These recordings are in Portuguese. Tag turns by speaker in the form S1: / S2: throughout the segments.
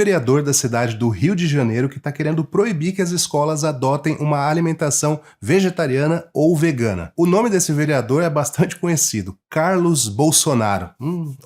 S1: vereador da cidade do Rio de Janeiro que está querendo proibir que as escolas adotem uma alimentação vegetariana ou vegana. O nome desse vereador é bastante conhecido, Carlos Bolsonaro.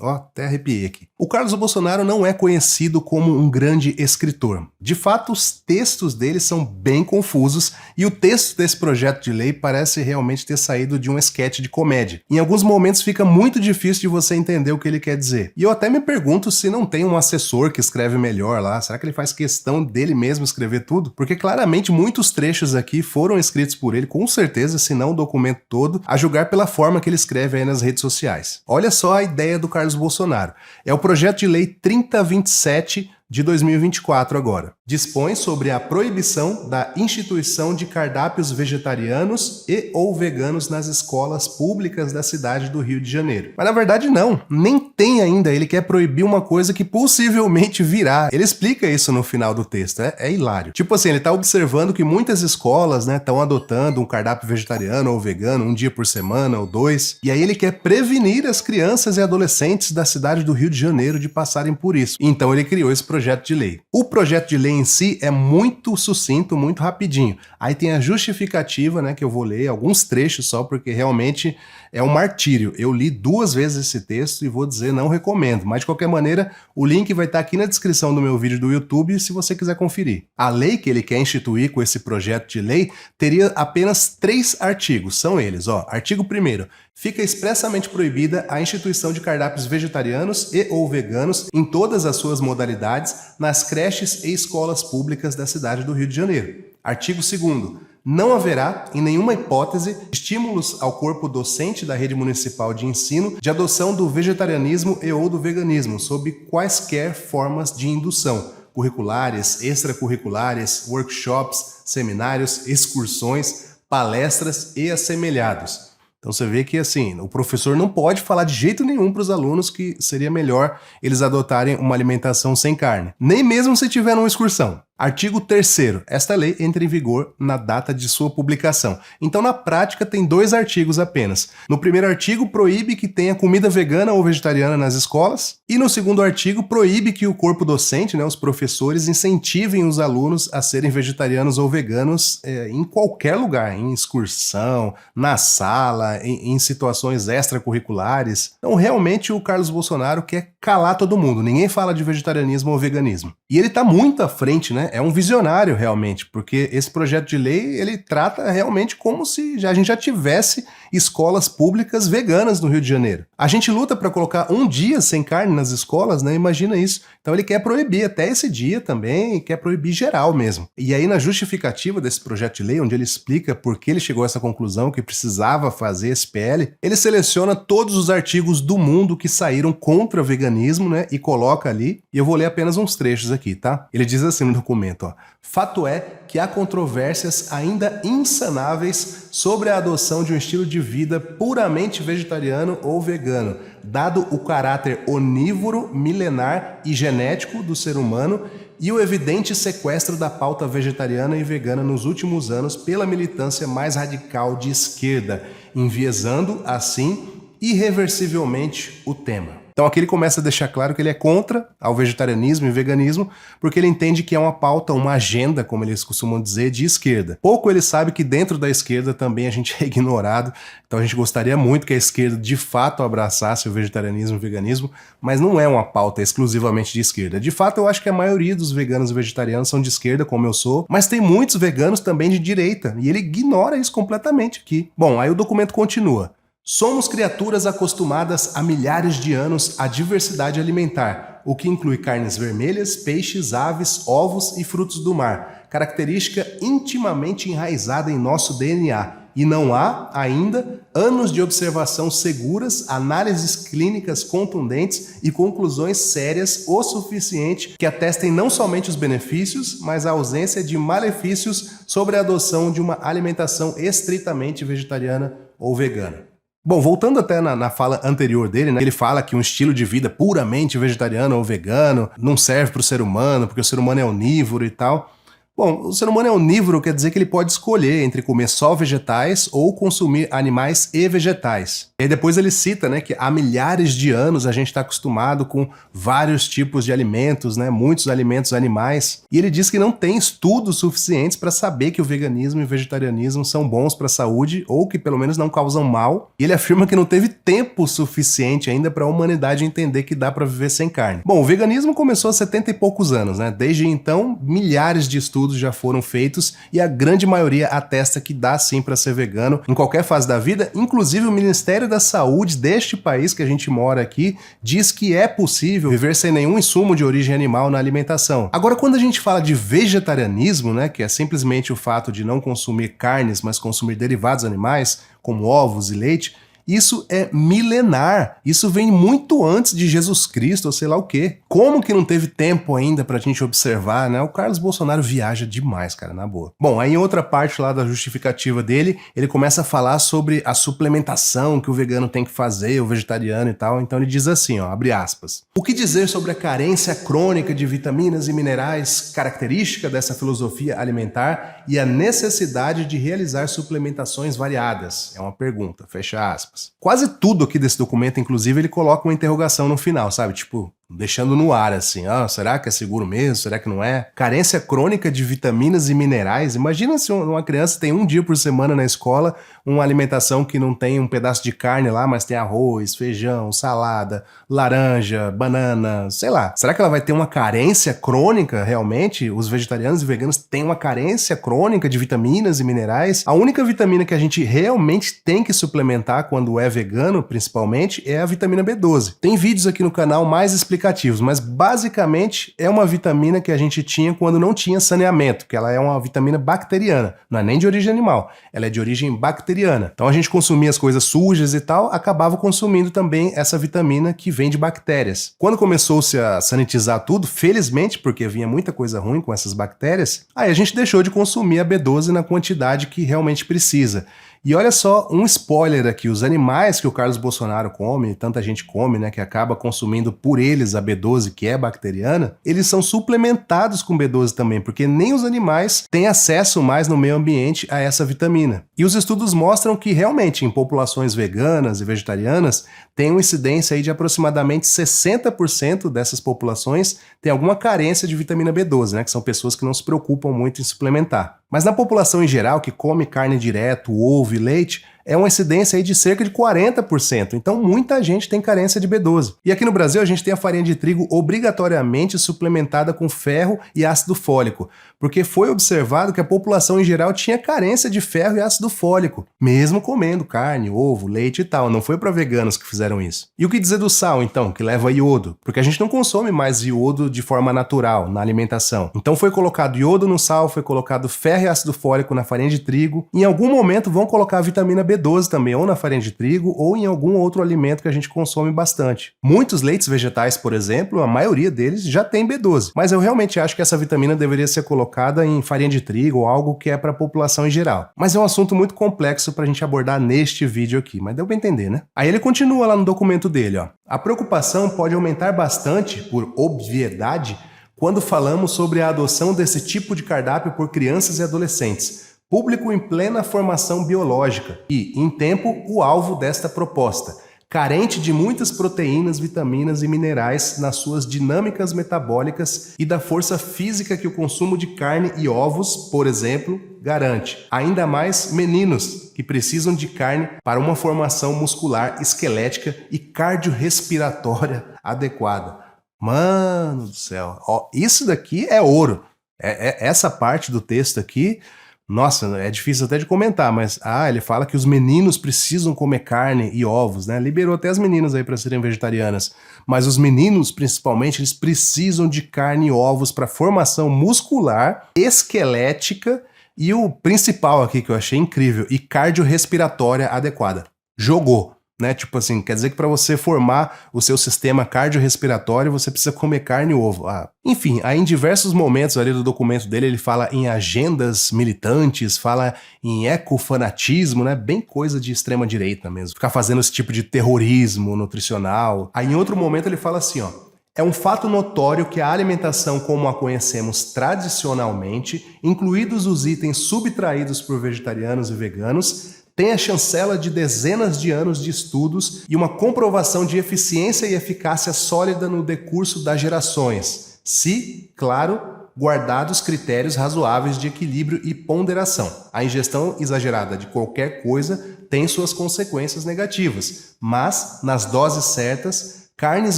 S1: Até arrepiei aqui. O Carlos Bolsonaro não é conhecido como um grande escritor. De fato, os textos dele são bem confusos e o texto desse projeto de lei parece realmente ter saído de um esquete de comédia. Em alguns momentos fica muito difícil de você entender o que ele quer dizer. E eu até me pergunto se não tem um assessor que escreve melhor lá. Será que ele faz questão dele mesmo escrever tudo? Porque claramente muitos trechos aqui foram escritos por ele, com certeza, se não o documento todo, a julgar pela forma que ele escreve aí nas redes sociais. Olha só a ideia do Carlos Bolsonaro. É o projeto de lei 3027 de 2024 agora. Dispõe sobre a proibição da instituição de cardápios vegetarianos e ou veganos nas escolas públicas da cidade do Rio de Janeiro. Mas na verdade não, nem tem ainda, ele quer proibir uma coisa que possivelmente virá. Ele explica isso no final do texto, é hilário. Tipo assim, ele tá observando que muitas escolas, né, estão adotando um cardápio vegetariano ou vegano um dia por semana ou dois, e aí ele quer prevenir as crianças e adolescentes da cidade do Rio de Janeiro de passarem por isso. Então ele criou esse projeto de lei. O projeto de lei em si é muito sucinto, muito rapidinho. Aí tem a justificativa, né, que eu vou ler alguns trechos só, porque realmente é um martírio. Eu li 2 vezes esse texto e vou dizer não recomendo, mas de qualquer maneira o link vai estar aqui na descrição do meu vídeo do YouTube se você quiser conferir. A lei que ele quer instituir com esse projeto de lei teria apenas 3 artigos, são eles, ó. Artigo 1º, fica expressamente proibida a instituição de cardápios vegetarianos e ou veganos em todas as suas modalidades nas creches e escolas públicas da cidade do Rio de Janeiro. Artigo 2º, não haverá, em nenhuma hipótese, estímulos ao corpo docente da rede municipal de ensino de adoção do vegetarianismo e ou do veganismo, sob quaisquer formas de indução, curriculares, extracurriculares, workshops, seminários, excursões, palestras e assemelhados. Então você vê que assim, o professor não pode falar de jeito nenhum para os alunos que seria melhor eles adotarem uma alimentação sem carne, nem mesmo se tiver uma excursão. Artigo 3º. Esta lei entra em vigor na data de sua publicação. Então, na prática, tem 2 artigos apenas. No primeiro artigo, proíbe que tenha comida vegana ou vegetariana nas escolas. E no segundo artigo, proíbe que o corpo docente, né, os professores, incentivem os alunos a serem vegetarianos ou veganos em qualquer lugar, em excursão, na sala, em situações extracurriculares. Então, realmente, o Carlos Bolsonaro quer calar todo mundo. Ninguém fala de vegetarianismo ou veganismo. E ele está muito à frente, né? É um visionário realmente, porque esse projeto de lei, ele trata realmente como se a gente já tivesse escolas públicas veganas no Rio de Janeiro. A gente luta para colocar um dia sem carne nas escolas, né? Imagina isso. Então ele quer proibir até esse dia também, e quer proibir geral mesmo. E aí na justificativa desse projeto de lei, onde ele explica por que ele chegou a essa conclusão, que precisava fazer esse PL, ele seleciona todos os artigos do mundo que saíram contra o veganismo, né? E coloca ali, e eu vou ler apenas uns trechos aqui, tá? Ele diz assim no documento, ó: fato é que há controvérsias ainda insanáveis sobre a adoção de um estilo de vida puramente vegetariano ou vegano, dado o caráter onívoro, milenar e genético do ser humano e o evidente sequestro da pauta vegetariana e vegana nos últimos anos pela militância mais radical de esquerda, enviesando, assim, irreversivelmente o tema. Então aqui ele começa a deixar claro que ele é contra ao vegetarianismo e veganismo, porque ele entende que é uma pauta, uma agenda, como eles costumam dizer, de esquerda. Pouco ele sabe que dentro da esquerda também a gente é ignorado, então a gente gostaria muito que a esquerda de fato abraçasse o vegetarianismo e o veganismo, mas não é uma pauta exclusivamente de esquerda. De fato, eu acho que a maioria dos veganos e vegetarianos são de esquerda, como eu sou, mas tem muitos veganos também de direita, e ele ignora isso completamente aqui. Bom, aí o documento continua. Somos criaturas acostumadas há milhares de anos à diversidade alimentar, o que inclui carnes vermelhas, peixes, aves, ovos e frutos do mar, característica intimamente enraizada em nosso DNA, e não há, ainda, anos de observação seguras, análises clínicas contundentes e conclusões sérias o suficiente que atestem não somente os benefícios, mas a ausência de malefícios sobre a adoção de uma alimentação estritamente vegetariana ou vegana. Bom, voltando até na fala anterior dele, né, ele fala que um estilo de vida puramente vegetariano ou vegano não serve para o ser humano, porque o ser humano é onívoro e tal. Bom, o ser humano é onívoro, quer dizer que ele pode escolher entre comer só vegetais ou consumir animais e vegetais. E aí depois ele cita, né, que há milhares de anos a gente está acostumado com vários tipos de alimentos, né, muitos alimentos animais, e ele diz que não tem estudos suficientes para saber que o veganismo e o vegetarianismo são bons para a saúde ou que pelo menos não causam mal. E ele afirma que não teve tempo suficiente ainda para a humanidade entender que dá para viver sem carne. Bom, o veganismo começou há 70 e poucos anos, né? Desde então, milhares de estudos já foram feitos e a grande maioria atesta que dá sim para ser vegano em qualquer fase da vida. Inclusive o Ministério da Saúde deste país que a gente mora aqui diz que é possível viver sem nenhum insumo de origem animal na alimentação. Agora, quando a gente fala de vegetarianismo, né, que é simplesmente o fato de não consumir carnes, mas consumir derivados animais, como ovos e leite, isso é milenar. Isso vem muito antes de Jesus Cristo, ou sei lá o quê. Como que não teve tempo ainda pra gente observar, né? O Carlos Bolsonaro viaja demais, cara, na boa. Bom, aí em outra parte lá da justificativa dele, ele começa a falar sobre a suplementação que o vegano tem que fazer, o vegetariano e tal. Então ele diz assim, ó, abre aspas. O que dizer sobre a carência crônica de vitaminas e minerais, característica dessa filosofia alimentar, e a necessidade de realizar suplementações variadas? É uma pergunta, fecha aspas. Quase tudo aqui desse documento, inclusive, ele coloca uma interrogação no final, sabe? Tipo, deixando no ar assim, será que é seguro mesmo? Será que não é? Carência crônica de vitaminas e minerais. Imagina se uma criança tem um dia por semana na escola uma alimentação que não tem um pedaço de carne lá, mas tem arroz, feijão, salada, laranja, banana, sei lá. Será que ela vai ter uma carência crônica realmente? Os vegetarianos e veganos têm uma carência crônica de vitaminas e minerais? A única vitamina que a gente realmente tem que suplementar quando é vegano, principalmente, é a vitamina B12. Tem vídeos aqui no canal mais explicativos, mas basicamente é uma vitamina que a gente tinha quando não tinha saneamento, que ela é uma vitamina bacteriana, não é nem de origem animal, ela é de origem bacteriana. Então a gente consumia as coisas sujas e tal, acabava consumindo também essa vitamina que vem de bactérias. Quando começou-se a sanitizar tudo, felizmente, porque vinha muita coisa ruim com essas bactérias, aí a gente deixou de consumir a B12 na quantidade que realmente precisa. E olha só, um spoiler aqui, os animais que o Carlos Bolsonaro come, tanta gente come, né, que acaba consumindo por eles a B12, que é bacteriana, eles são suplementados com B12 também, porque nem os animais têm acesso mais no meio ambiente a essa vitamina. E os estudos mostram que realmente em populações veganas e vegetarianas tem uma incidência aí de aproximadamente 60% dessas populações tem alguma carência de vitamina B12, né, que são pessoas que não se preocupam muito em suplementar. Mas na população em geral, que come carne direto, ovo e leite, é uma incidência aí de cerca de 40%. Então muita gente tem carência de B12. E aqui no Brasil a gente tem a farinha de trigo obrigatoriamente suplementada com ferro e ácido fólico, porque foi observado que a população em geral tinha carência de ferro e ácido fólico, mesmo comendo carne, ovo, leite e tal. Não foi para veganos que fizeram isso. E o que dizer do sal, então, que leva iodo? Porque a gente não consome mais iodo de forma natural na alimentação. Então foi colocado iodo no sal, foi colocado ferro e ácido fólico na farinha de trigo. Em algum momento vão colocar a vitamina B12 também, ou na farinha de trigo, ou em algum outro alimento que a gente consome bastante. Muitos leites vegetais, por exemplo, a maioria deles já tem B12. Mas eu realmente acho que essa vitamina deveria ser colocada em farinha de trigo ou algo que é para a população em geral. Mas é um assunto muito complexo para a gente abordar neste vídeo aqui, mas deu para entender, né? Aí ele continua lá no documento dele, ó. A preocupação pode aumentar bastante, por obviedade, quando falamos sobre a adoção desse tipo de cardápio por crianças e adolescentes, público em plena formação biológica e, em tempo, o alvo desta proposta, carente de muitas proteínas, vitaminas e minerais nas suas dinâmicas metabólicas e da força física que o consumo de carne e ovos, por exemplo, garante. Ainda mais meninos, que precisam de carne para uma formação muscular, esquelética e cardiorrespiratória adequada. Mano do céu, ó, isso daqui é ouro. Essa parte do texto aqui, nossa, é difícil até de comentar, mas ele fala que os meninos precisam comer carne e ovos, né? Liberou até as meninas aí para serem vegetarianas, mas os meninos, principalmente, eles precisam de carne e ovos para formação muscular, esquelética e o principal aqui que eu achei incrível, e cardiorrespiratória adequada. Jogou. Né? Tipo assim, quer dizer que para você formar o seu sistema cardiorrespiratório, você precisa comer carne e ovo. Enfim, aí em diversos momentos ali do documento dele, ele fala em agendas militantes, fala em ecofanatismo, né? Bem coisa de extrema direita mesmo. Ficar fazendo esse tipo de terrorismo nutricional. Aí em outro momento ele fala assim, ó, É um fato notório que a alimentação como a conhecemos tradicionalmente, incluídos os itens subtraídos por vegetarianos e veganos, tem a chancela de dezenas de anos de estudos e uma comprovação de eficiência e eficácia sólida no decurso das gerações, se, claro, guardados critérios razoáveis de equilíbrio e ponderação. A ingestão exagerada de qualquer coisa tem suas consequências negativas, mas, nas doses certas, carnes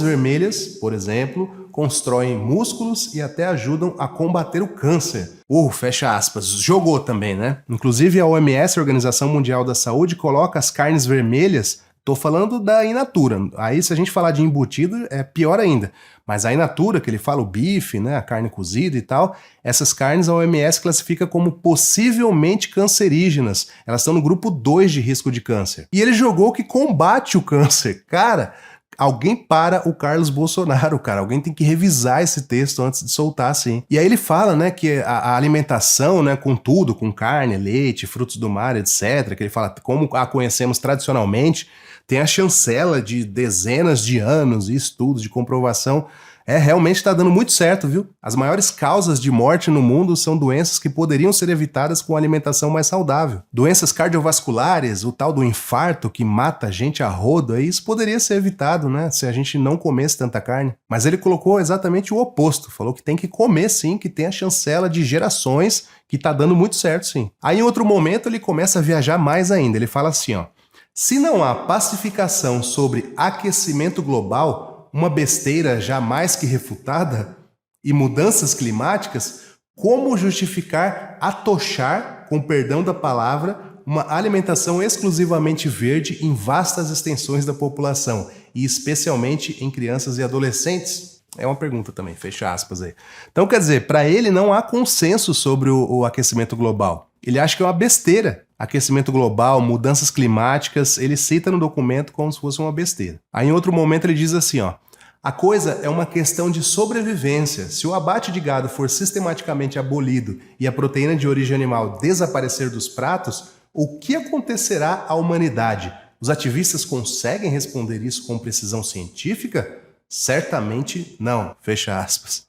S1: vermelhas, por exemplo, constroem músculos e até ajudam a combater o câncer. Fecha aspas, jogou também, né? Inclusive a OMS, a Organização Mundial da Saúde, coloca as carnes vermelhas, tô falando da in natura, aí se a gente falar de embutido é pior ainda, mas a in natura, que ele fala o bife, né, a carne cozida e tal, essas carnes a OMS classifica como possivelmente cancerígenas, elas estão no grupo 2 de risco de câncer. E ele jogou que combate o câncer, cara. Alguém para o Carlos Bolsonaro, cara. Alguém tem que revisar esse texto antes de soltar, assim. E aí ele fala, né, que a alimentação, né, com tudo, com carne, leite, frutos do mar, etc., que ele fala como a conhecemos tradicionalmente, tem a chancela de dezenas de anos e estudos de comprovação. Realmente está dando muito certo, viu? As maiores causas de morte no mundo são doenças que poderiam ser evitadas com alimentação mais saudável. Doenças cardiovasculares, o tal do infarto que mata a gente a rodo, isso poderia ser evitado, né? Se a gente não comesse tanta carne. Mas ele colocou exatamente o oposto. Falou que tem que comer sim, que tem a chancela de gerações, que tá dando muito certo sim. Aí em outro momento ele começa a viajar mais ainda. Ele fala assim, ó. Se não há pacificação sobre aquecimento global, uma besteira jamais que refutada, e mudanças climáticas, como justificar atochar, com perdão da palavra, uma alimentação exclusivamente verde em vastas extensões da população, e especialmente em crianças e adolescentes? É uma pergunta também, fecha aspas aí. Então, quer dizer, para ele não há consenso sobre o aquecimento global. Ele acha que é uma besteira. Aquecimento global, mudanças climáticas, ele cita no documento como se fosse uma besteira. Aí em outro momento ele diz assim, ó, a coisa é uma questão de sobrevivência. Se o abate de gado for sistematicamente abolido e a proteína de origem animal desaparecer dos pratos, o que acontecerá à humanidade? Os ativistas conseguem responder isso com precisão científica? Certamente não, fecha aspas.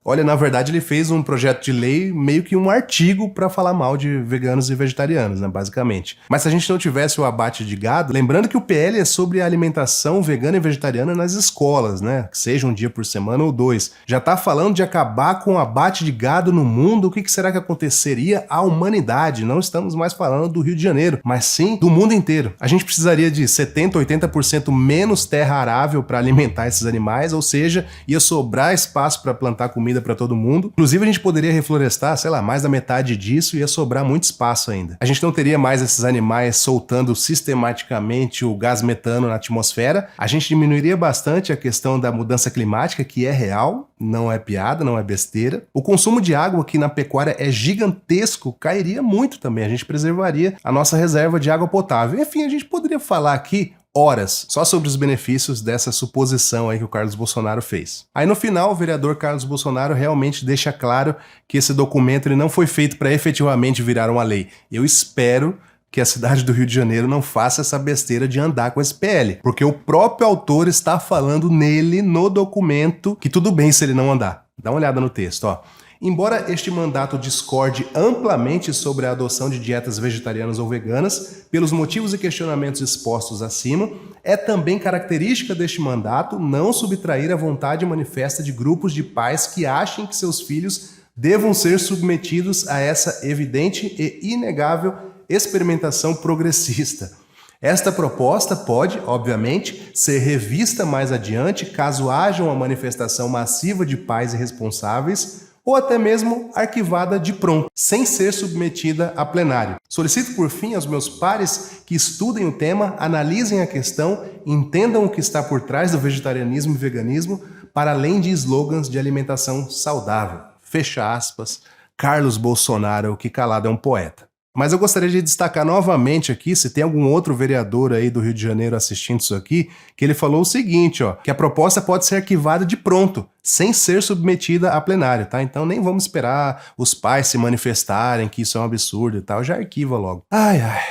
S1: Olha, na verdade ele fez um projeto de lei, meio que um artigo para falar mal de veganos e vegetarianos, né, basicamente. Mas se a gente não tivesse o abate de gado, lembrando que o PL é sobre a alimentação vegana e vegetariana nas escolas, né, que seja um dia por semana ou 2. Já tá falando de acabar com o abate de gado no mundo, o que será que aconteceria à humanidade? Não estamos mais falando do Rio de Janeiro, mas sim do mundo inteiro. A gente precisaria de 70%, 80% menos terra arável para alimentar esses animais, ou seja, ia sobrar espaço para plantar comida para todo mundo. Inclusive a gente poderia reflorestar, sei lá, mais da metade disso e ia sobrar muito espaço ainda. A gente não teria mais esses animais soltando sistematicamente o gás metano na atmosfera. A gente diminuiria bastante a questão da mudança climática, que é real, não é piada, não é besteira. O consumo de água aqui na pecuária é gigantesco, cairia muito também. A gente preservaria a nossa reserva de água potável. Enfim, a gente poderia falar aqui horas só sobre os benefícios dessa suposição aí que o Carlos Bolsonaro fez. Aí no final, o vereador Carlos Bolsonaro realmente deixa claro que esse documento ele não foi feito para efetivamente virar uma lei. Eu espero que a cidade do Rio de Janeiro não faça essa besteira de andar com esse PL, porque o próprio autor está falando nele, no documento, que tudo bem se ele não andar. Dá uma olhada no texto, ó. Embora este mandato discorde amplamente sobre a adoção de dietas vegetarianas ou veganas, pelos motivos e questionamentos expostos acima, é também característica deste mandato não subtrair a vontade manifesta de grupos de pais que achem que seus filhos devam ser submetidos a essa evidente e inegável experimentação progressista. Esta proposta pode, obviamente, ser revista mais adiante caso haja uma manifestação massiva de pais irresponsáveis ou até mesmo arquivada de pronto, sem ser submetida a plenário. Solicito, por fim, aos meus pares que estudem o tema, analisem a questão, entendam o que está por trás do vegetarianismo e veganismo, para além de slogans de alimentação saudável. Fecha aspas, Carlos Bolsonaro, que calado é um poeta. Mas eu gostaria de destacar novamente aqui, se tem algum outro vereador aí do Rio de Janeiro assistindo isso aqui, que ele falou o seguinte, ó, que a proposta pode ser arquivada de pronto, sem ser submetida a plenário, tá? Então nem vamos esperar os pais se manifestarem que isso é um absurdo e tal, já arquiva logo.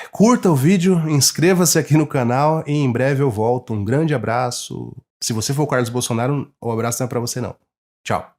S1: Curta o vídeo, inscreva-se aqui no canal e em breve eu volto. Um grande abraço. Se você for o Carlos Bolsonaro, o abraço não é pra você não. Tchau.